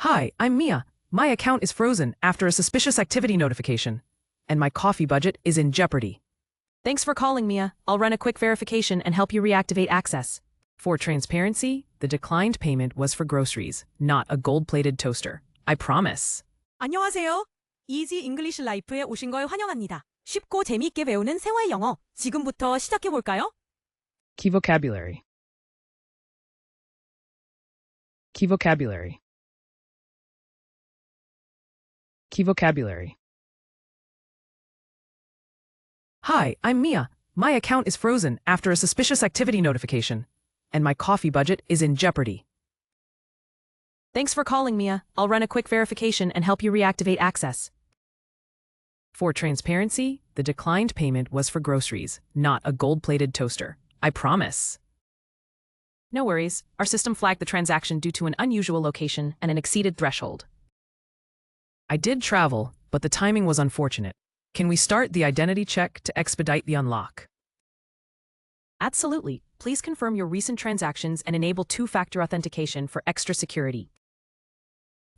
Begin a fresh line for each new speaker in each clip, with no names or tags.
Hi, I'm Mia. My account is frozen after a suspicious activity notification, and my coffee budget is in jeopardy.
Thanks for calling, Mia. I'll run a quick verification and help you reactivate access.
For transparency, the declined payment was for groceries, not a gold-plated toaster. I promise.
안녕하세요. 이지 잉글리시 라이프에 오신 걸 환영합니다. 쉽고 재미있게 배우는 생활 영어. 지금부터 시작해 볼까요?
Key vocabulary. Key vocabulary. Key vocabulary. Hi, I'm Mia. My account is frozen after a suspicious activity notification, and my coffee budget is in jeopardy.
Thanks for calling, Mia. I'll run a quick verification and help you reactivate access.
For transparency, the declined payment was for groceries, not a gold-plated toaster. I promise.
No worries. Our system flagged the transaction due to an unusual location and an exceeded threshold.
I did travel, but the timing was unfortunate. Can we start the identity check to expedite the unlock?
Absolutely. Please confirm your recent transactions and enable two-factor authentication for extra security.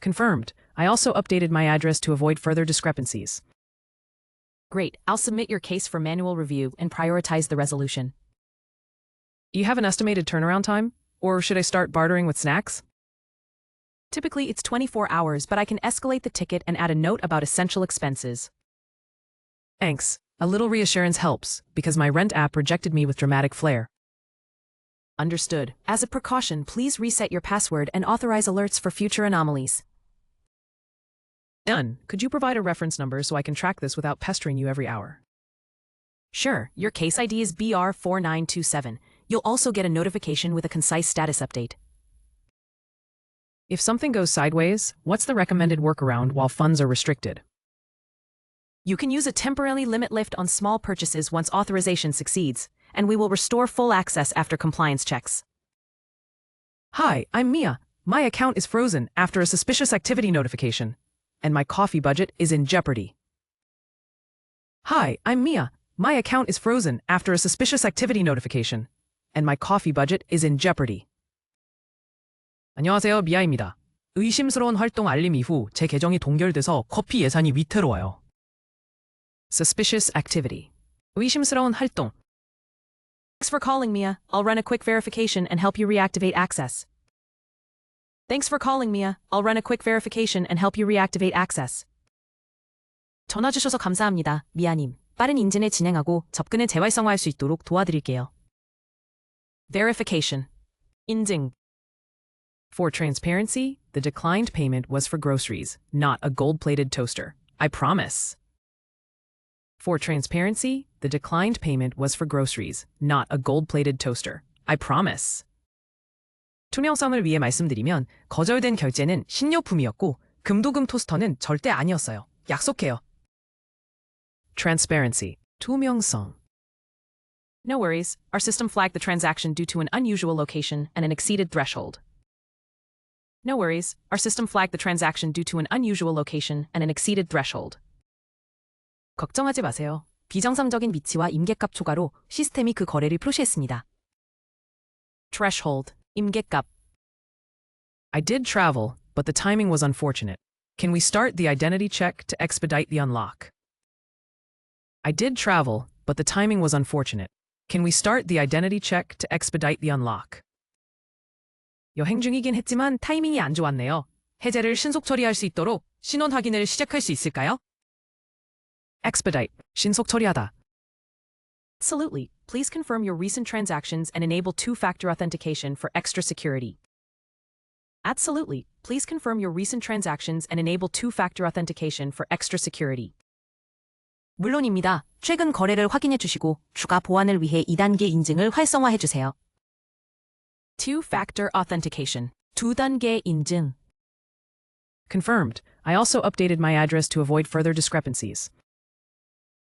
Confirmed. I also updated my address to avoid further discrepancies.
Great. I'll submit your case for manual review and prioritize the resolution.
Do you have an estimated turnaround time? Or should I start bartering with snacks?
Typically, it's 24 hours, but I can escalate the ticket and add a note about essential expenses.
Thanks. A little reassurance helps, because my rent app rejected me with dramatic flair.
Understood. As a precaution, please reset your password and authorize alerts for future anomalies.
Done. Could you provide a reference number so I can track this without pestering you every hour?
Sure. Your case ID is BR4927. You'll also get a notification with a concise status update.
If something goes sideways, what's the recommended workaround while funds are restricted?
You can use a temporary limit lift on small purchases once authorization succeeds, and we will restore full access after compliance checks.
Hi, I'm Mia. My account is frozen after a suspicious activity notification, and my coffee budget is in jeopardy. Hi, I'm Mia. My account is frozen after a suspicious activity notification, and my coffee budget is in jeopardy. 안녕하세요, 미아입니다. 의심스러운 활동 알림 이후 제 계정이 동결돼서 커피 예산이 위태로워요. Suspicious activity. 의심스러운 활동.
Thanks for calling, Mia. I'll run a quick verification and help you reactivate access. Thanks for calling, Mia. I'll run a quick verification and help you reactivate access. 전화 주셔서 감사합니다, 미아님. 빠른 인증을 진행하고 접근을 재활성화할 수 있도록 도와드릴게요. Verification. 인증.
For transparency, the declined payment was for groceries, not a gold-plated toaster. I promise. For transparency, the declined payment was for groceries, not a gold-plated toaster. I promise. 투명성을 위해 말씀드리면 거절된 결제는 신료품이었고 금도금 토스터는 절대 아니었어요. 약속해요. Transparency. 투명성.
No worries. Our system flagged the transaction due to an unusual location and an exceeded threshold. No worries. Our system flagged the transaction due to an unusual location and an exceeded threshold.
걱정하지 마세요.
비정상적인 위치와 임계값 초과로 시스템이 그 거래를 표시했습니다. Threshold. 임계값.
I did travel, but the timing was unfortunate. Can we start the identity check to expedite the unlock? I did travel, but the timing was unfortunate. Can we start the identity check to expedite the unlock? 여행 중이긴 했지만 타이밍이 안 좋았네요. 해제를 신속 처리할 수 있도록 신원 확인을 시작할 수 있을까요? Expedite. 신속 처리하다.
Absolutely. Please confirm your recent transactions and enable two-factor authentication for extra security. Absolutely. Please confirm your recent transactions and enable two-factor authentication for extra security. 물론입니다. 최근 거래를 확인해 주시고 추가 보안을 위해 2단계 인증을 활성화해 주세요. Two-factor authentication. 2단계 인증.
Confirmed. I also updated my address to avoid further discrepancies.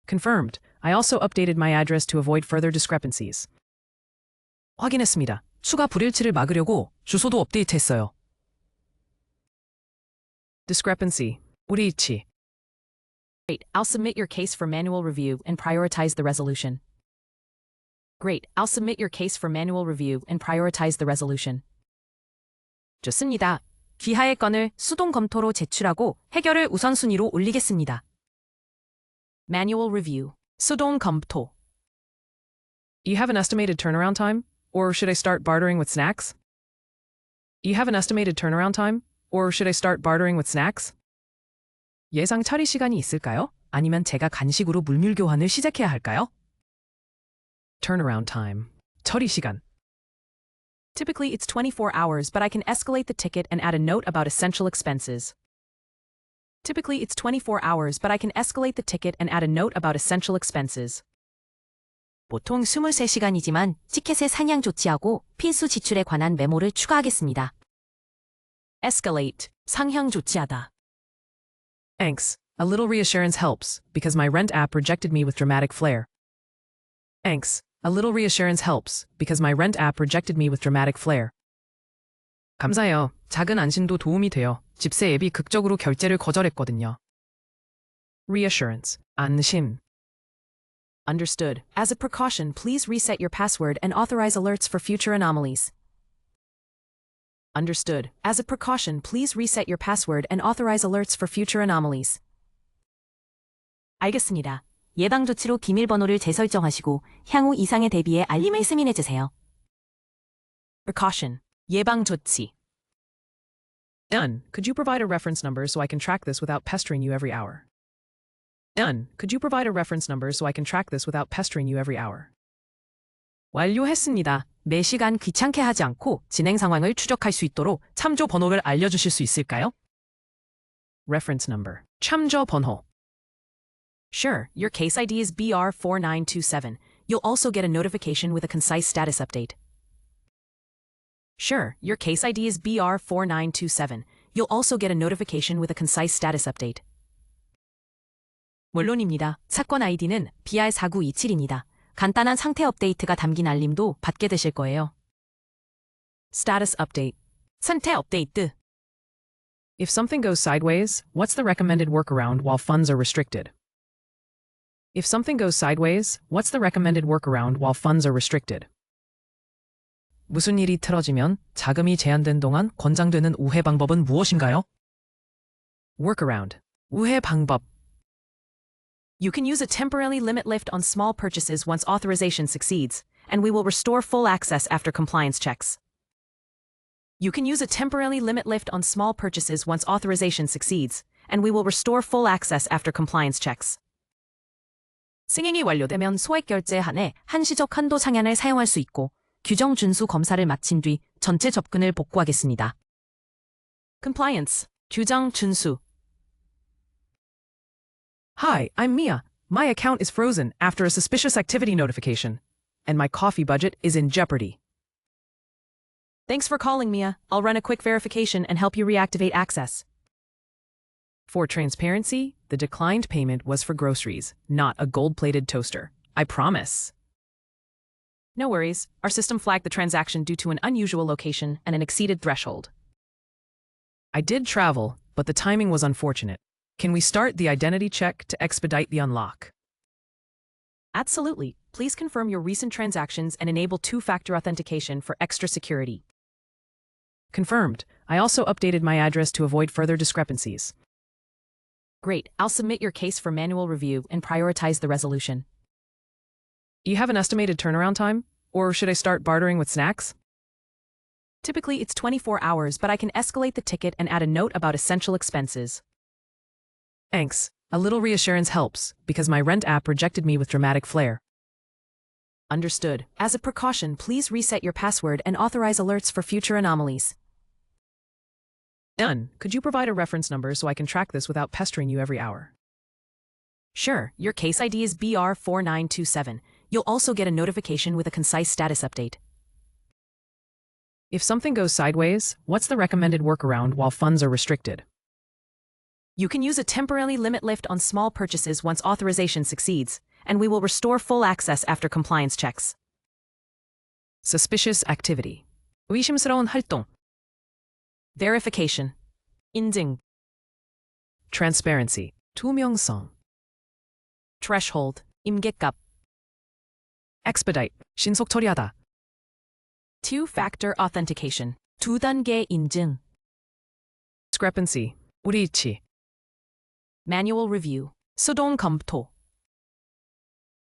Confirmed. I also updated my address to avoid further discrepancies. 확인했습니다. 추가 불일치를 막으려고 주소도 업데이트했어요. Discrepancy. 불일치.
Great. I'll submit your case for manual review and prioritize the resolution. Great. I'll submit your case for manual review and prioritize the resolution.
좋습니다.
귀하의 건을 수동 검토로 제출하고 해결을 우선순위로 올리겠습니다. Manual review. 수동 검토.
You have an estimated turnaround time? Or should I start bartering with snacks? You have an estimated turnaround time? Or should I start bartering with snacks? 예상 처리 시간이 있을까요? 아니면 제가 간식으로 물밀 교환을 시작해야 할까요? Turnaround time. 처리 시간.
Typically, it's 24 hours, but I can escalate the ticket and add a note about essential expenses. Typically, it's 24 hours, but I can escalate the ticket and add a note about essential expenses. 보통 23시간이지만 티켓의 상향 조치하고 필수 지출에 관한 메모를 추가하겠습니다. Escalate. 상향 조치하다.
Thanks. A little reassurance helps, because my rent app rejected me with dramatic flair. Thanks. A little reassurance helps, because my rent app rejected me with dramatic flair. 감사해요. 작은 안심도 도움이 돼요. 집세 앱이 극적으로 결제를 거절했거든요. Reassurance. 안심.
Understood. As a precaution, please reset your password and authorize alerts for future anomalies. Understood. As a precaution, please reset your password and authorize alerts for future anomalies. 알겠습니다. 예방 조치로 비밀번호를 재설정하시고 향후 이상에 대비해 알림을 승인해주세요. Precaution. 예방 조치.
Done. Could you provide a reference number so I can track this without pestering you every hour? Done. Could you provide a reference number so I can track this without pestering you every hour?
완료했습니다. 매시간 귀찮게 하지 않고 진행 상황을 추적할 수 있도록 참조 번호를 알려주실 수 있을까요?
Reference number. 참조 번호.
Sure, your case ID is BR4927. You'll also get a notification with a concise status update. Sure, your case ID is BR4927. You'll also get a notification with a concise status update. 물론입니다. 사건 아이디는 BR4927입니다. 간단한 상태 업데이트가 담긴 알림도 받게 되실 거예요. Status update. 상태 업데이트.
If something goes sideways, what's the recommended workaround while funds are restricted? If something goes sideways, what's the recommended workaround while funds are restricted? 무슨 일이 틀어지면 자금이 제한된 동안 권장되는 우회 방법은 무엇인가요? Workaround. 우회 방법.
You can use a temporary limit lift on small purchases once authorization succeeds, and we will restore full access after compliance checks. You can use a temporary limit lift on small purchases once authorization succeeds, and we will restore full access after compliance checks. 승인이 완료되면 소액 결제에 한해 한시적 한도 상한을 사용할 수 있고 규정 준수 검사를 마친 뒤 전체 접근을 복구하겠습니다. Compliance. 규정 준수.
Hi, I'm Mia. My account is frozen after a suspicious activity notification, and my coffee budget is in jeopardy.
Thanks for calling, Mia. I'll run a quick verification and help you reactivate access.
For transparency, the declined payment was for groceries, not a gold-plated toaster. I promise.
No worries. Our system flagged the transaction due to an unusual location and an exceeded threshold.
I did travel, but the timing was unfortunate. Can we start the identity check to expedite the unlock?
Absolutely. Please confirm your recent transactions and enable two-factor authentication for extra security.
Confirmed. I also updated my address to avoid further discrepancies.
Great. I'll submit your case for manual review and prioritize the resolution.
Do you have an estimated turnaround time? Or should I start bartering with snacks?
Typically, it's 24 hours, but I can escalate the ticket and add a note about essential expenses.
Thanks. A little reassurance helps, because my rent app rejected me with dramatic flair.
Understood. As a precaution, please reset your password and authorize alerts for future anomalies.
Done. Could you provide a reference number so I can track this without pestering you every hour?
Sure, your case ID is BR4927. You'll also get a notification with a concise status update.
If something goes sideways, what's the recommended workaround while funds are restricted?
You can use a temporary limit lift on small purchases once authorization succeeds, and we will restore full access after compliance checks.
Suspicious activity. 의심스러운 활동.
Verification. 인증.
Transparency. 투명성.
Threshold. 임계값.
Expedite. 신속 처리하다.
Two-factor authentication. 2단계 인증.
discrepancy, 우리 이치.
Manual review. 수동 검토.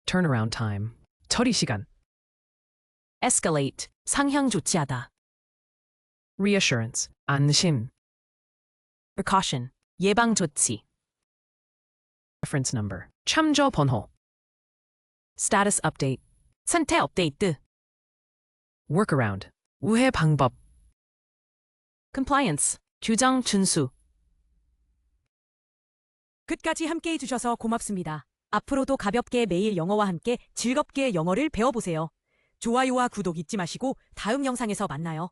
turnaround time, 처리 시간.
Escalate. 상향 조치하다.
reassurance, 안심.
Precaution. 예방 조치.
reference number, 참조 번호.
Status update. 상태 업데이트.
workaround, 우회 방법.
Compliance. 규정 준수.
끝까지 함께 해주셔서 고맙습니다. 앞으로도 가볍게 매일 영어와 함께 즐겁게 영어를 배워보세요. 좋아요와 구독 잊지 마시고 다음 영상에서 만나요.